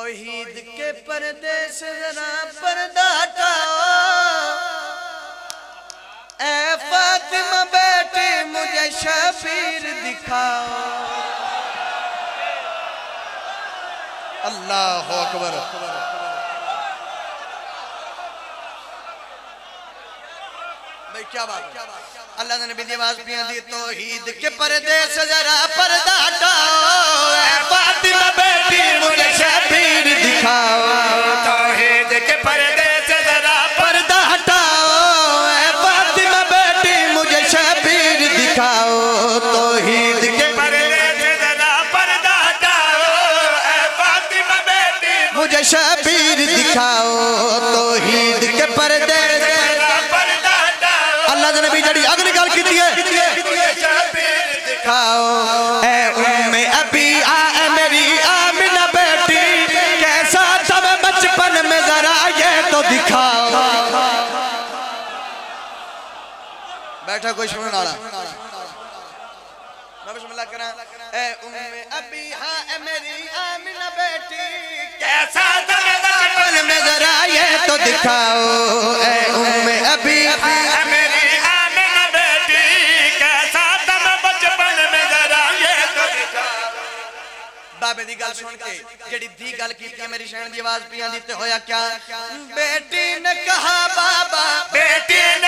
توحید کے پردے سے ذرا پردہ ہٹاؤ اے فاطمہ بیٹی مجھے شبیر دکھاؤ اللہ اکبر بھئی کیا بات ہے اللہ نے نبی دی آواز پیاں دی توحید کے پردے سے ذرا پردہ ہٹاؤ اے فاطمہ بیٹی مجھے شبیر دکھاؤ توحید کے پردے سے ذرا پردہ ہٹاؤ اے فاطمہ بیٹی مجھے شبیر دکھاؤ توحید کے پردے سے ذرا پردہ ہٹاؤ اے فاطمہ بیٹی مجھے شبیر دکھاؤ توحید کے پردے سے اللہ نے نبی جڑی اگ نکال کی دیئے دکھاؤ اے ام ابی اے میری آمنہ بیٹی کیسا تھا میں بچپن میں ذرا یہ تو دکھاؤ بیٹھا کوئی شمع ناڑا میں بسم اللہ کریں اے ام ابی اے میری آمنہ بیٹی کیسا تھا میں بچپن میں ذرا یہ تو دکھاؤ اے ام ابی بابے دی گل سن کے جڑی دی گل کیتی ہے میری شہن دی آواز پیاں دیتے ہویا کیا بیٹی نے کہا بابا بیٹی نے